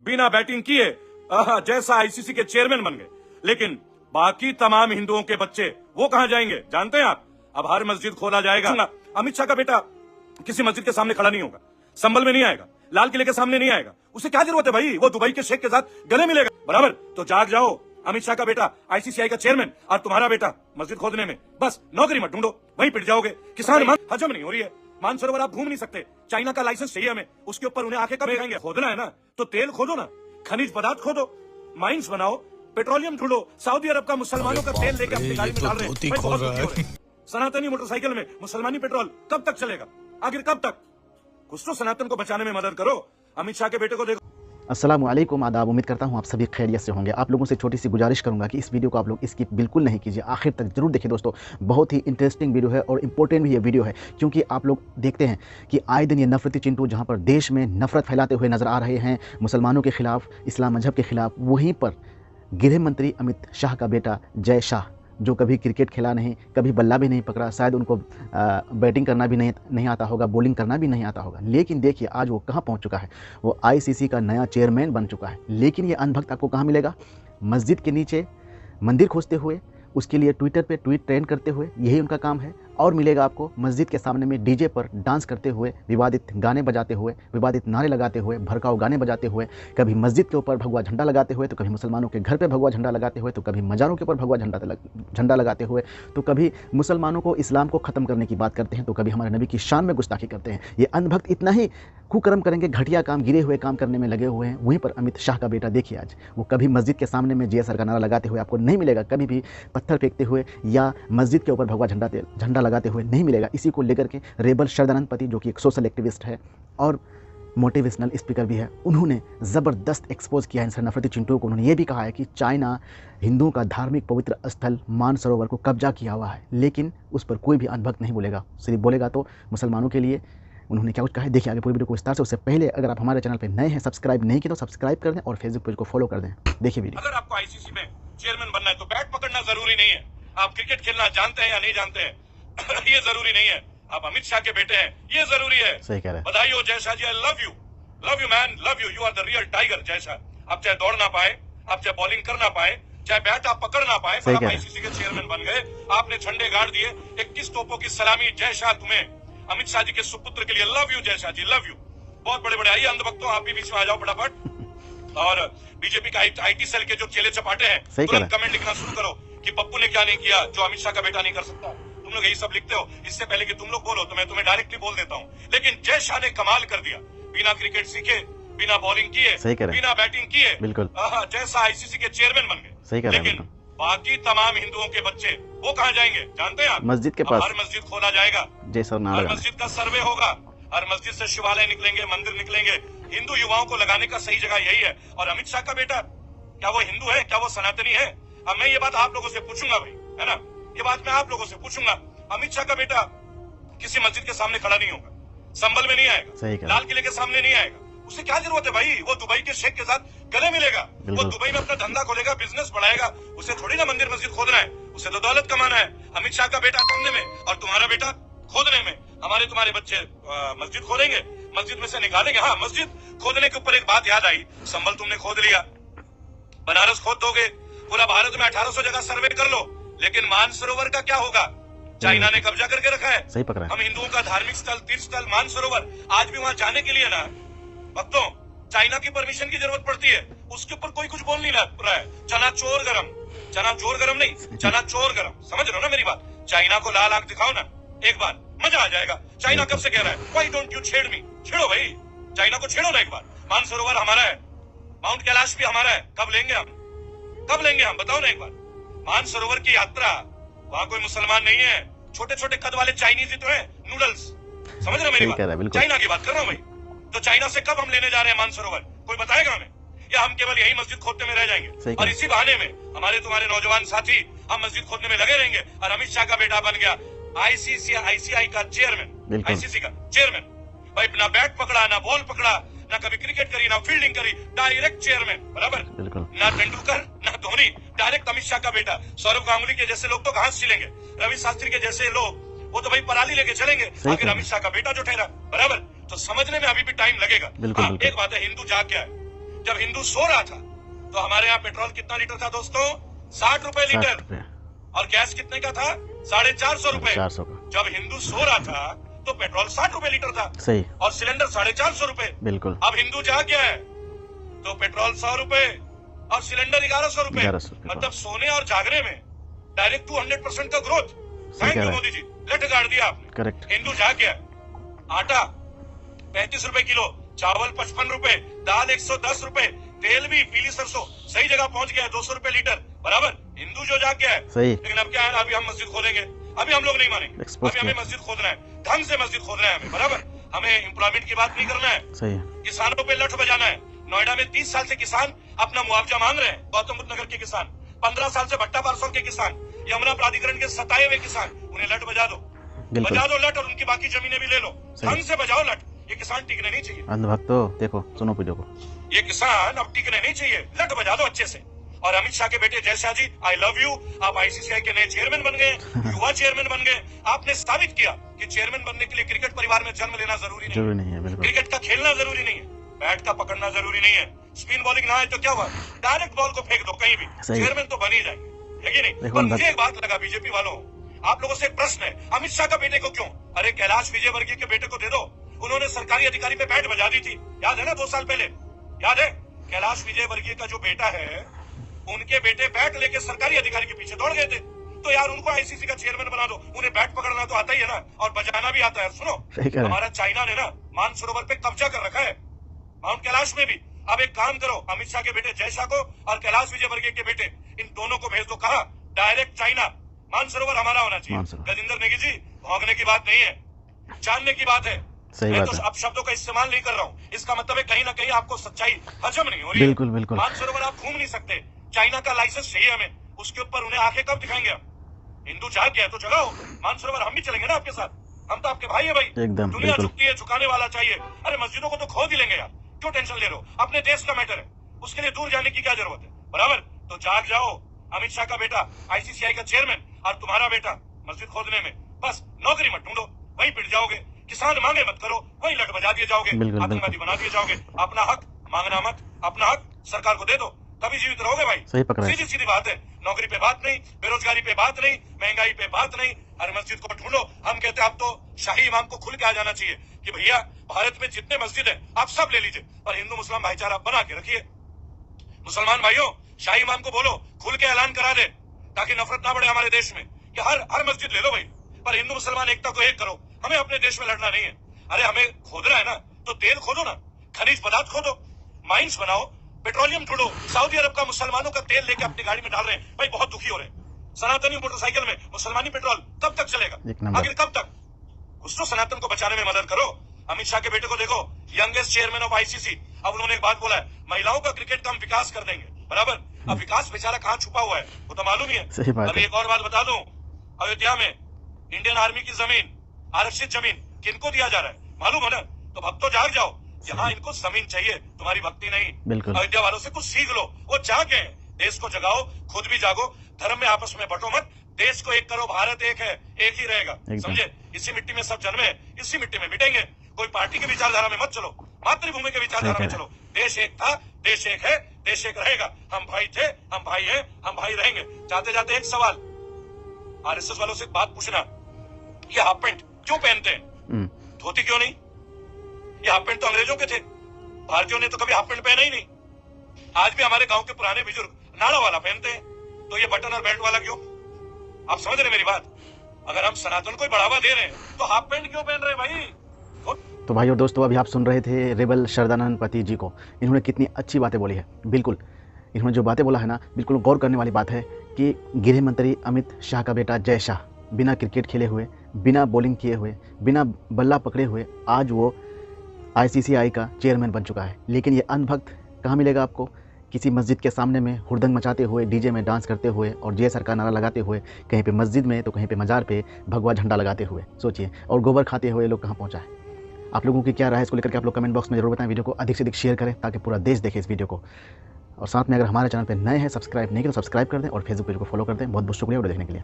बिना बैटिंग किए जैसा आईसीसी के चेयरमैन बन गए। लेकिन बाकी तमाम हिंदुओं के बच्चे वो कहां जाएंगे जानते हैं आप? अब हर मस्जिद खोला जाएगा। अमित शाह का बेटा किसी मस्जिद के सामने खड़ा नहीं होगा, संभल में नहीं आएगा, लाल किले के सामने नहीं आएगा। उसे क्या जरूरत है भाई? वो दुबई के शेख के साथ गले मिलेगा, बराबर। तो जाग जाओ, अमित शाह का बेटा आईसीसीआई का चेयरमैन और तुम्हारा बेटा मस्जिद खोदने में। बस नौकरी मत ढूंढो, वहीं पिट जाओगे। किसान हजम नहीं हो रही है, मानसरोवर आप घूम नहीं सकते, चाइना का लाइसेंस चाहिए हमें, उसके ऊपर उन्हें आके कब दिखाएंगे? खोदना है ना तो तेल खोदो ना, खनिज पदार्थ खोदो, माइंस बनाओ, पेट्रोलियम ढूंढो। सऊदी अरब का मुसलमानों का तेल लेकर अपनी गाड़ी में डाल रहे हैं। सनातनी मोटरसाइकिल में मुसलमानी पेट्रोल कब तक चलेगा? आखिर कब तक? कुछ तो सनातन को बचाने में मदद करो। अमित शाह के बेटे को देखो। अस्सलाम वालेकुम, आदाब। उम्मीद करता हूँ आप सभी खैरियत से होंगे। आप लोगों से छोटी सी गुजारिश करूंगा कि इस वीडियो को आप लोग स्किप बिल्कुल नहीं कीजिए, आखिर तक जरूर देखिए दोस्तों। बहुत ही इंटरेस्टिंग वीडियो है और इंपॉर्टेंट भी ये वीडियो है, क्योंकि आप लोग देखते हैं कि आए दिन ये नफरती चिंटू जहाँ पर देश में नफरत फैलाते हुए नजर आ रहे हैं मुसलमानों के खिलाफ, इस्लाम मजहब के खिलाफ, वहीं पर गृह मंत्री अमित शाह का बेटा जय शाह, जो कभी क्रिकेट खेला नहीं, कभी बल्ला भी नहीं पकड़ा, शायद उनको बैटिंग करना भी नहीं आता होगा, बॉलिंग करना भी नहीं आता होगा, लेकिन देखिए आज वो कहाँ पहुँच चुका है। वो आईसीसी का नया चेयरमैन बन चुका है। लेकिन ये अनभक्त आपको कहाँ मिलेगा? मस्जिद के नीचे मंदिर खोजते हुए, उसके लिए ट्विटर पे ट्वीट ट्रेंड करते हुए, यही उनका काम है। और मिलेगा आपको मस्जिद के सामने में डीजे पर डांस करते हुए, विवादित गाने बजाते हुए, विवादित नारे लगाते हुए, भड़काऊ गाने बजाते हुए, कभी मस्जिद के ऊपर भगवा झंडा लगाते हुए, तो कभी मुसलमानों के घर पे भगवा झंडा लगाते हुए, तो कभी मज़ारों के ऊपर भगवा झंडा लगाते हुए, तो कभी मुसलमानों को, इस्लाम को ख़त्म करने की बात करते हैं, तो कभी हमारे नबी की शान में गुस्ताखी करते हैं। ये अंधभक्त इतना ही कुकर्म करेंगे, घटिया काम, गिरे हुए काम करने में लगे हुए हैं। वहीं पर अमित शाह का बेटा देखिए आज वो कभी मस्जिद के सामने में जीएसआर का नारा लगाते हुए आपको नहीं मिलेगा, कभी भी पत्थर फेंकते हुए या मस्जिद के ऊपर भगवा झंडा लगाते हुए नहीं मिलेगा। इसी को लेकर के रेबल शरदानंद पति, जो कि एक सोशल एक्टिविस्ट है और मोटिवेशनल स्पीकर भी है, उन्होंने ज़बरदस्त एक्सपोज किया इन नफरती चिंटुओं को। उन्होंने ये भी कहा है कि चाइना हिंदुओं का धार्मिक पवित्र स्थल मानसरोवर को कब्जा किया हुआ है, लेकिन उस पर कोई भी अंधभक्त नहीं बोलेगा, सिर्फ बोलेगा तो मुसलमानों के लिए। उन्होंने क्या कुछ कहा है देखिए आगे पूरी वीडियो को विस्तार से। उससे पहले अगर आप हमारे चैनल पर नए हैं, सब्सक्राइब नहीं किया तो सब्सक्राइब कर दें और फेसबुक पेज को फॉलो कर दें। देखिए वीडियो। अगर आपको आईसीसी में चेयरमैन बनना है तो बैट पकड़ना जरूरी नहीं है, आप क्रिकेट खेलना जानते हैं या नहीं जानते हैं ये जरूरी नहीं है, आप अमित शाह के बेटे हैं ये जरूरी है। सही कह रहे हैं। बधाई हो Jay Shah ji, I love you man, love you are the real tiger Jay Shah. आप चाहे दौड़ ना पाए, आप चाहे बॉलिंग कर ना पाए, चाहे बैट आप पकड़ ना पाए, पर आप आईसीसी के चेयरमैन बन गए, आपने झंडे गाड़ दिए। 21 तोपों की सलामी जय शाह तुम्हें, अमित शाह जी के सुपुत्र के लिए लव यू जय शाह जी, लव यू। बहुत बड़े बड़े आइए अंधभक्तों, आप भी बीच में आ जाओ फटाफट। और बीजेपी का आईटी सेल के जो चेले चपाटे हैं, तुरंत कमेंट लिखना शुरू करो कि पप्पू ने क्या नहीं किया जो अमित शाह का बेटा नहीं कर सकता। तुम लोग यही सब लिखते हो, इससे पहले कि तुम लोग बोलो तो मैं तुम्हें डायरेक्टली बोल देता हूँ। लेकिन जय शाह ने कमाल कर दिया, बिना क्रिकेट सीखे, बिना बॉलिंग किए, बिना बैटिंग किए, बिल्कुल जैसा आईसीसी के चेयरमैन बन गए। लेकिन बाकी तमाम हिंदुओं के बच्चे वो कहाँ जाएंगे जानते हैं आप? मस्जिद के पास। हर मस्जिद खोला जाएगा, हर मस्जिद का सर्वे होगा, हर मस्जिद से शिवालय निकलेंगे, मंदिर निकलेंगे। हिंदू युवाओं को लगाने का सही जगह यही है। और अमित शाह का बेटा क्या वो हिंदू है? क्या वो सनातनी है? अब मैं ये बात आप लोगों से पूछूंगा भाई, है ना, ये बात मैं आप लोगों से पूछूंगा। अमित शाह का बेटा किसी मस्जिद के सामने खड़ा नहीं होगा, संभल में नहीं आएगा, लाल किले के सामने नहीं आएगा। उसे क्या जरूरत है भाई? वो दुबई के शेख के साथ गले मिलेगा, वो दुबई में अपना धंधा खोलेगा, बिजनेस बढ़ाएगा। उसे थोड़ी ना मंदिर मस्जिद खोदना है, उसे तो दौलत कमाना है। अमित शाह का बेटा करने में और तुम्हारा बेटा खोदने में। हमारे तुम्हारे बच्चे मस्जिद खोदेंगे, मस्जिद में से निकालेंगे। हाँ, मस्जिद खोदने के ऊपर एक बात याद आई, संभल तुमने खोद लिया, बनारस खोद दोगे, पूरा भारत में 1800 जगह सर्वे कर लो, लेकिन मानसरोवर का क्या होगा? चाइना ने कब्जा करके रखा है। सही पकड़ा। हम हिंदुओं का धार्मिक स्थल, तीर्थ स्थल मानसरोवर, आज भी वहाँ जाने के लिए ना भक्तों चाइना की परमिशन की जरूरत पड़ती है। उसके ऊपर कोई कुछ बोल नहीं रहा है। चना चोर गरम, चना चोर गरम नहीं, चना चोर गरम, समझ रहे हो ना मेरी बात? चाइना को लाल आंख दिखाओ ना एक बार, मजा आ जाएगा। चाइना कब से कह रहा है व्हाई डोंट यू छेड़ मी? छेड़ो भाई, चाइना को छेड़ो ना एक बार। मानसरोवर हमारा है, माउंट कैलाश भी हमारा है। कब लेंगे हम? कब लेंगे हम? बताओ ना एक बार। मानसरोवर की यात्रा, वहाँ कोई मुसलमान नहीं है, छोटे छोटे कद वाले चाइनीज ही तो है, नूडल्स, समझ रहे हो मेरी बात? चाइना की बात कर रहा हूँ भाई। तो चाइना से कब हम लेने जा रहे हैं मानसरोवर? कोई बताएगा हमें? या हम केवल यही मस्जिद खोदने में रह जाएंगे? और इसी बहाने में हमारे तुम्हारे नौजवान साथी हम मस्जिद खोदने में लगे रहेंगे और अमित शाह का बेटा बन गया आईसीआई का चेयरमैन, आईसीसी का चेयरमैन। भाई ना बैट पकड़ा, ना बॉल पकड़ा, ना कभी क्रिकेट करी, ना फील्डिंग करी, डायरेक्ट चेयरमैन, बराबर। ना तेंदुलकर ना धोनी, डायरेक्ट अमित शाह का बेटा। सौरव गांगुली के जैसे लोग तो घास छिलेंगे, रवि शास्त्री के जैसे लोग वो तो भाई पराली लेके चलेंगे, आखिर अमित शाह का बेटा जो ठहरा, बराबर। तो समझने में अभी भी टाइम लगेगा। एक बात है, हिंदू जाग गया है, जब हिंदू सो रहा था तो हमारे यहाँ पेट्रोल कितना लीटर था दोस्तों? 60 रुपए 60 लीटर। रुपये, और गैस कितने का था? 450 रुपए। 400 का। जब हिंदू सो रहा था तो पेट्रोल 60 रुपए लीटर था सही, और सिलेंडर 450 रुपए। बिल्कुल। अब हिंदू जाग गया है तो पेट्रोल 100 रुपए और सिलेंडर 1100 रुपए। 1100 रुपए। मतलब सोने और जागने में डायरेक्ट 200% का ग्रोथ। सही थैंक कह यू रहे हैं। मोदी जी, लेट गाड़ दिया आपने। करेक्ट। हिंदू जाग गया। आटा 35 रुपए किलो, चावल 55 रुपए, दाल 110 रुपए, तेल भी पीली सरसों सही जगह पहुंच गया है 200 रुपए लीटर। बराबर, हिंदू जो जाग गया है। सही। लेकिन अब क्या है, अभी हम मस्जिद खोलेंगे। अभी हम लोग नहीं मानेंगे। Expose अभी हमें किया। मस्जिद खोदना है, ढंग से मस्जिद खोदना है हमें। बराबर, हमें एम्प्लॉयमेंट की बात नहीं करना है, सही है। किसानों पे लठ बजाना है। नोएडा में 30 साल से किसान अपना मुआवजा मांग रहे हैं। गौतम बुद्ध नगर के किसान, 15 साल से भट्टा पार्सल के किसान, यमुना प्राधिकरण के सताए हुए किसान, उन्हें लठ बजा दो। बिल्कुल। बजा दो लठ और उनकी बाकी जमीनें भी ले लो। सही। ढंग से बजाओ लठ। ये किसान टिकने नहीं चाहिए। अंधभक्तो देखो, सुनो वीडियो को। ये किसान अब टिकने नहीं चाहिए। लठ बजा दो अच्छे से। और अमित शाह के बेटे जय Shah ji, I love you. आप आईसीसीआई के नए चेयरमैन बन गए, युवा चेयरमैन बन गए। आपने साबित किया कि चेयरमैन बनने के लिए क्रिकेट परिवार में जन्म लेना जरूरी नहीं है। जरूरी नहीं है, बिल्कुल। क्रिकेट का खेलना जरूरी नहीं है, बैट का पकड़ना जरूरी नहीं है। स्पिन बॉलिंग ना आए तो क्या हुआ, डायरेक्ट बॉल को फेंक दो कहीं भी, सही। चेयरमैन तो बन ही जाएंगे, है कि नहीं? देखो, पर मुझे एक बात लगा, बीजेपी वालों, आप लोगों से एक प्रश्न है, अमित शाह का बेटे को क्यों? अरे कैलाश विजयवर्गीय के बेटे को दे दो। उन्होंने सरकारी अधिकारी पे बैट बजा दी थी, याद है ना? 2 साल पहले, याद है? कैलाश विजयवर्गीय का जो बेटा है, उनके बेटे बैट लेके सरकारी अधिकारी के पीछे दौड़ गए थे। तो यार उनको आईसीसी का चेयरमैन बना दो। उन्हें बैट पकड़ना तो आता ही है ना, और बजाना भी आता है। सुनो, सही कह रहे हैं। हमारा चाइना ने ना मानसरोवर पे कब्जा कर रखा है, माउंट कैलाश में भी। अब एक काम करो, अमित शाह के बेटे जय शाह को और कैलाश विजयवर्गीय के बेटे, इन दोनों को भेज दो। कहा? Direct China. मानसरोवर हमारा होना चाहिए। मानसरोवर। गजेंद्र नेगी जी, भौंकने की बात नहीं है, जानने की बात है। सही मैं बात तो है। अब शब्दों का इस्तेमाल नहीं कर रहा हूँ। इसका मतलब है कहीं ना कहीं आपको सच्चाई हजम नहीं हो रही है। बिल्कुल, बिल्कुल। मानसरोवर आप घूम नहीं सकते। चाइना का लाइसेंस चाहिए हमें, उसके ऊपर उन्हें आंखें कब दिखाएंगे आप? हिंदू जाग गया तो जगाओ। मानसरोवर हम भी चलेंगे ना आपके साथ, हम तो आपके भाई है भाई। एकदम, दुनिया बिल्कुल। झुकती है, झुकाने वाला चाहिए। अरे मस्जिदों को तो खोद ही लेंगे यार, क्यों टेंशन ले रहे हो? अपने देश का मैटर है, उसके लिए दूर जाने की क्या जरूरत है? बराबर, तो जाग जाओ। अमित शाह का बेटा आईसीसीआई का चेयरमैन और तुम्हारा बेटा मस्जिद खोदने में, बस नौकरी मत ढूंढो, वहीं पिट जाओगे। किसान मांगे मत करो, वहीं लट बजा दिए जाओगे, बिल्कुल, आतंकवादी बना दिए जाओगे। अपना हक मांगना मत, अपना हक सरकार को दे दो, तभी जीवित रहोगे भाई। सही पकड़ा है। सीधी सीधी बात है। नौकरी पे बात नहीं, बेरोजगारी पे बात नहीं, महंगाई पे बात नहीं। हर मस्जिद को ढूंढो। हम कहते हैं अब तो शाही इमाम को खुल के आ जाना चाहिए कि भैया भारत में जितने मस्जिद है आप सब ले लीजिए, पर हिंदू मुस्लिम भाईचारा बना के रखिए। मुसलमान भाइयों, शाही इमाम को बोलो खुल के ऐलान करा दे, ताकि नफरत ना बढ़े हमारे देश में, कि हर मस्जिद ले लो भाई, पर हिंदू मुसलमान एकता को एक करो। हमें अपने देश में लड़ना नहीं है। अरे हमें खोदना है ना, तो तेल खोदो ना, खनिज पदार्थ खोदो, माइंस बनाओ, पेट्रोलियम ढूंढो। सऊदी अरब का मुसलमानों का तेल लेके अपनी गाड़ी में डाल रहे हैं भाई, बहुत दुखी हो रहे हैं। सनातनी मोटरसाइकिल में मुसलमानी पेट्रोल कब तक चलेगा? एक नंबर। आखिर कब तक? कुछ तो सनातन को बचाने में मदद करो। अमित शाह के बेटे को देखो, यंगेस्ट चेयरमैन ऑफ आईसीसी। अब उन्होंने एक बात बोला है, महिलाओं का क्रिकेट का हम विकास कर देंगे। बराबर, अब विकास बेचारा कहाँ छुपा हुआ है वो तो मालूम ही है। सही बात अभी है। एक और बात बता दूं, अयोध्या में इंडियन आर्मी की जमीन, आरक्षित जमीन किनको दिया जा रहा है मालूम है ना? तो भक्तों जाग जाओ, यहाँ इनको जमीन चाहिए, तुम्हारी भक्ति नहीं। बिल्कुल। अयोध्या वालों से कुछ सीख लो, वो जागे, देश को जगाओ, खुद भी जागो, धर्म में आपस में बंटो मत, देश को एक करो, भारत एक है, एक ही रहेगा। समझे? इसी मिट्टी में सब जन्मे, इसी मिट्टी में मिटेंगे। कोई पार्टी की विचारधारा में मत चलो, मातृभूमि के विचारधारा में चलो। देश एक था, देश एक है, देश एक रहेगा। हम भाई थे, हम भाई हैं, हम भाई रहेंगे। जाते जाते एक सवाल, आरएसएस वालों से एक बात पूछना, ये हाफ पैंट क्यों पहनते हैं? धोती क्यों नहीं? ये हाफ पैंट तो अंग्रेजों के थे, भारतीयों ने तो कभी हाफ पैंट पहना ही नहीं। आज भी हमारे गांव के पुराने बुजुर्ग नाड़ा वाला पहनते हैं, तो ये बटन और बेल्ट वाला क्यों? आप समझ रहे मेरी बात? अगर हम सनातन को ही बढ़ावा दे रहे हैं तो हाफ पैंट क्यों पहन रहे हैं भाई? तो भाई और दोस्तों, अभी आप सुन रहे थे रेबल शरदानंद पति जी को। इन्होंने कितनी अच्छी बातें बोली है। बिल्कुल, इन्होंने जो बातें बोला है ना, बिल्कुल गौर करने वाली बात है कि गृह मंत्री अमित शाह का बेटा जय शाह बिना क्रिकेट खेले हुए, बिना बॉलिंग किए हुए, बिना बल्ला पकड़े हुए आज वो आईसीसीआई का चेयरमैन बन चुका है। लेकिन ये अंधभक्त कहाँ मिलेगा आपको? किसी मस्जिद के सामने में हुड़दंग मचाते हुए, डीजे में डांस करते हुए और जय सरकार नारा लगाते हुए, कहीं पे मस्जिद में तो कहीं पे मज़ार पे भगवा झंडा लगाते हुए, सोचिए। और गोबर खाते हुए लोग कहाँ पहुँचा है। आप लोगों की क्या राय है इसको लेकर के आप लोग कमेंट बॉक्स में जरूर बताएं। वीडियो को अधिक से अधिक शेयर करें ताकि पूरा देश देखे इस वीडियो को। और साथ में अगर हमारे चैनल पर नए हैं, सब्सक्राइब नहीं करें तो सब्सक्राइब कर दें और फेसबुक पेज को फॉलो कर दें। बहुत बहुत शुक्रिया वीडियो देखने के लिए।